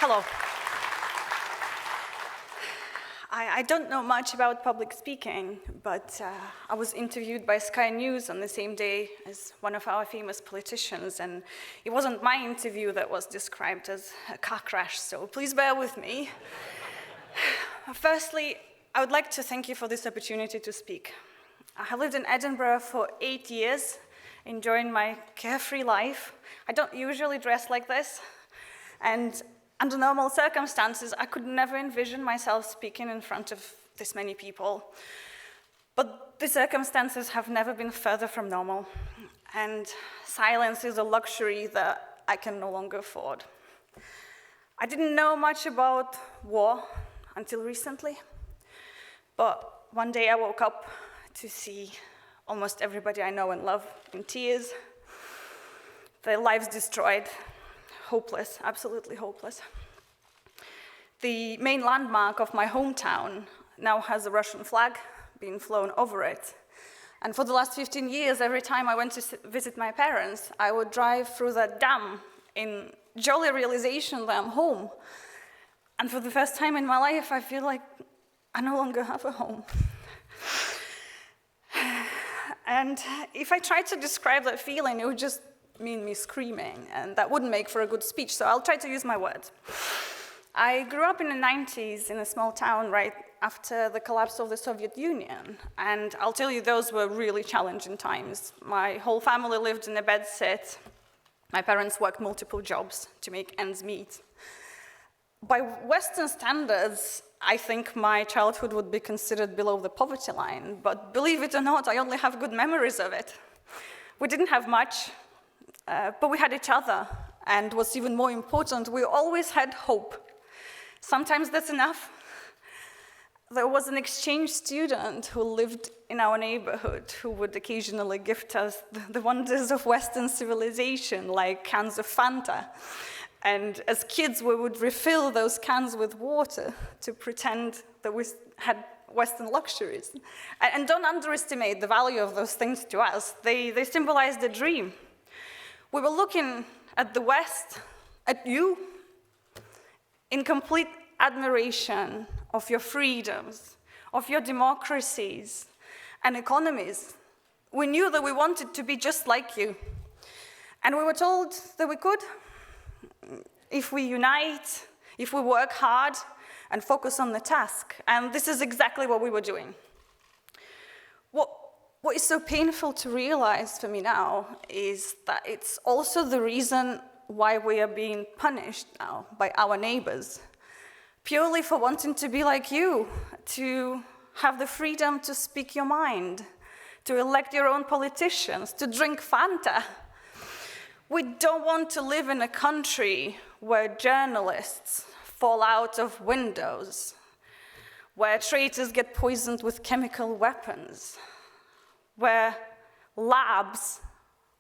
Hello. I don't know much about public speaking, but I was interviewed by Sky News on the same day as one of our famous politicians, and it wasn't my interview that was described as a car crash, so please bear with me. Firstly, I would like to thank you for this opportunity to speak. I have lived in Edinburgh for 8 years, enjoying my carefree life. I don't usually dress like this, and under normal circumstances, I could never envision myself speaking in front of this many people. But the circumstances have never been further from normal, and silence is a luxury that I can no longer afford. I didn't know much about war until recently, but one day I woke up to see almost everybody I know and love in tears, their lives destroyed. Hopeless, absolutely hopeless. The main landmark of my hometown now has a Russian flag being flown over it. And for the last 15 years, every time I went to visit my parents, I would drive through that dam in jolly realization that I'm home. And for the first time in my life, I feel like I no longer have a home. And if I tried to describe that feeling, it would just mean me screaming, and that wouldn't make for a good speech, so I'll try to use my words. I grew up in the 90s in a small town right after the collapse of the Soviet Union, and I'll tell you, those were really challenging times. My whole family lived in a bedsit. My parents worked multiple jobs to make ends meet. By Western standards, I think my childhood would be considered below the poverty line, but believe it or not, I only have good memories of it. We didn't have much, but we had each other, and what's even more important, we always had hope. Sometimes that's enough. There was an exchange student who lived in our neighborhood who would occasionally gift us the wonders of Western civilization, like cans of Fanta. And as kids, we would refill those cans with water to pretend that we had Western luxuries. And don't underestimate the value of those things to us. They symbolized a dream. We were looking at the West, at you, in complete admiration of your freedoms, of your democracies and economies. We knew that we wanted to be just like you. And we were told that we could, if we unite, if we work hard and focus on the task. And this is exactly what we were doing. What is so painful to realize for me now is that it's also the reason why we are being punished now by our neighbors, purely for wanting to be like you, to have the freedom to speak your mind, to elect your own politicians, to drink Fanta. We don't want to live in a country where journalists fall out of windows, where traitors get poisoned with chemical weapons, where labs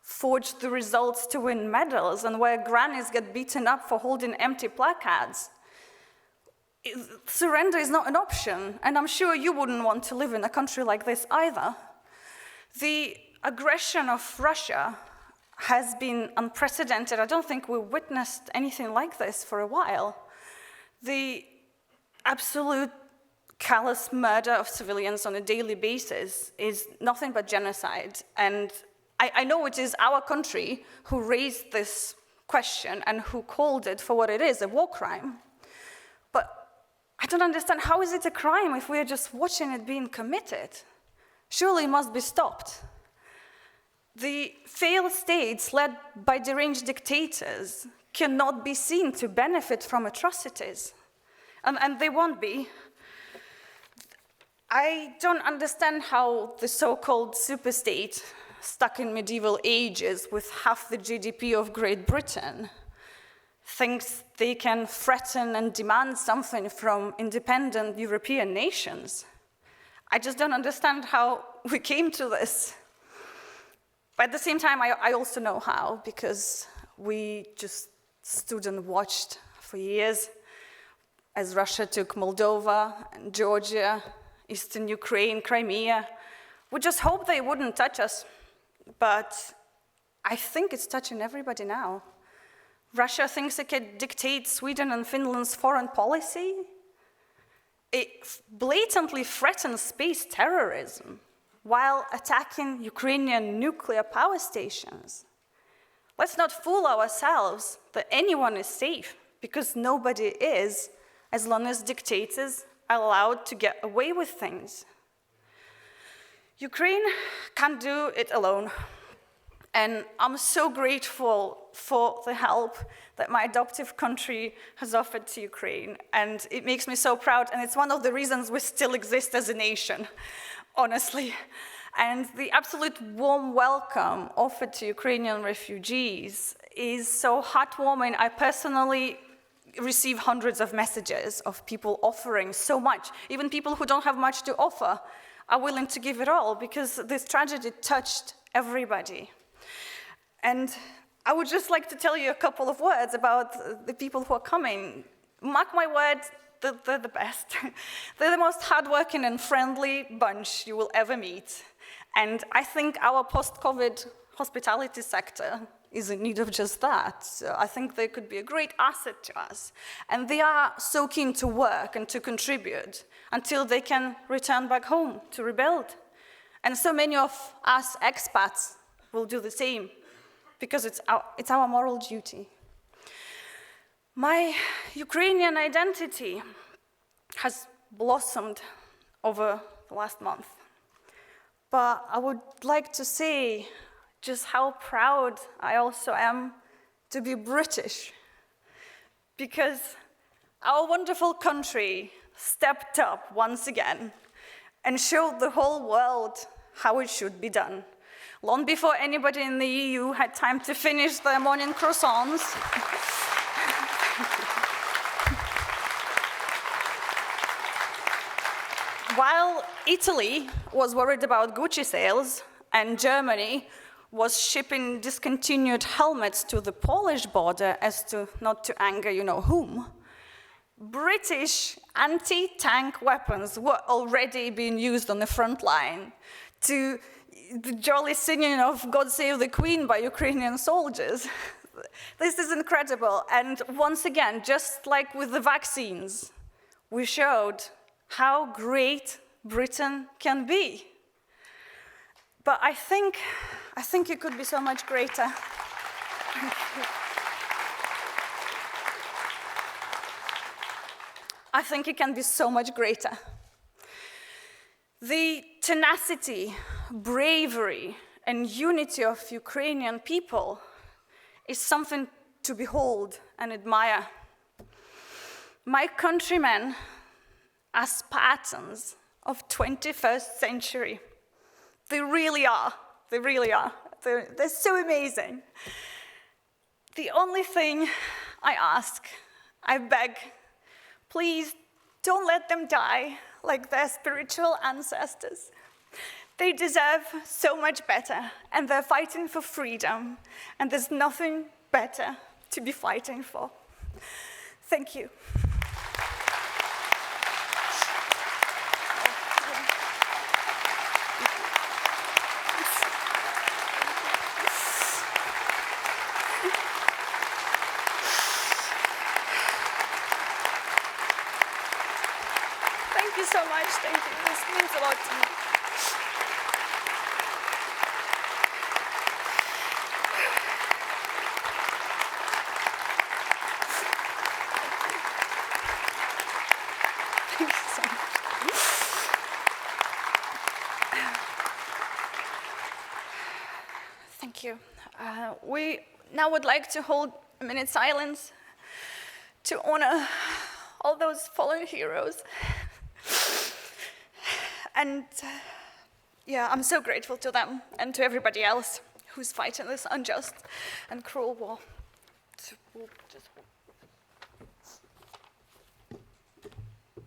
forge the results to win medals, and where grannies get beaten up for holding empty placards. Surrender is not an option, and I'm sure you wouldn't want to live in a country like this either. The aggression of Russia has been unprecedented. I don't think we witnessed anything like this for a while. The absolute callous murder of civilians on a daily basis is nothing but genocide. And I know it is our country who raised this question and who called it for what it is, a war crime. But I don't understand, how is it a crime if we are just watching it being committed? Surely it must be stopped. The failed states led by deranged dictators cannot be seen to benefit from atrocities. And they won't be. I don't understand how the so-called superstate, stuck in medieval ages with half the GDP of Great Britain, thinks they can threaten and demand something from independent European nations. I just don't understand how we came to this. But at the same time, I also know how, because we just stood and watched for years as Russia took Moldova and Georgia, Eastern Ukraine, Crimea. We just hoped they wouldn't touch us, but I think it's touching everybody now. Russia thinks it can dictate Sweden and Finland's foreign policy. It blatantly threatens space terrorism while attacking Ukrainian nuclear power stations. Let's not fool ourselves that anyone is safe, because nobody is, as long as dictators are allowed to get away with things. Ukraine can't do it alone. And I'm so grateful for the help that my adoptive country has offered to Ukraine. And it makes me so proud. And it's one of the reasons we still exist as a nation, honestly. And the absolute warm welcome offered to Ukrainian refugees is so heartwarming. I personally receive hundreds of messages of people offering so much. Even people who don't have much to offer are willing to give it all, because this tragedy touched everybody. And I would just like to tell you a couple of words about the people who are coming. Mark my words, they're the best. They're the most hardworking and friendly bunch you will ever meet. And I think our post-COVID hospitality sector is in need of just that. So I think they could be a great asset to us. And they are so keen to work and to contribute until they can return back home to rebuild. And so many of us expats will do the same, because it's our moral duty. My Ukrainian identity has blossomed over the last month. But I would like to say just how proud I also am to be British, because our wonderful country stepped up once again and showed the whole world how it should be done. Long before anybody in the EU had time to finish their morning croissants. While Italy was worried about Gucci sales and Germany was shipping discontinued helmets to the Polish border as to not to anger you know whom, British anti-tank weapons were already being used on the front line to the jolly singing of God Save the Queen by Ukrainian soldiers. This is incredible. And once again, just like with the vaccines, we showed how great Britain can be. But I think it could be so much greater. I think it can be so much greater. The tenacity, bravery, and unity of Ukrainian people is something to behold and admire. My countrymen are Spartans of 21st century. They really are. They really are. They're so amazing. The only thing I ask, I beg, please don't let them die like their spiritual ancestors. They deserve so much better, and they're fighting for freedom, and there's nothing better to be fighting for. Thank you. Thank you so much. Thank you. This means a lot to me. Thank you so much. Thank you. We now would like to hold a minute's silence to honor all those fallen heroes. And yeah, I'm so grateful to them and to everybody else who's fighting this unjust and cruel war. So we'll just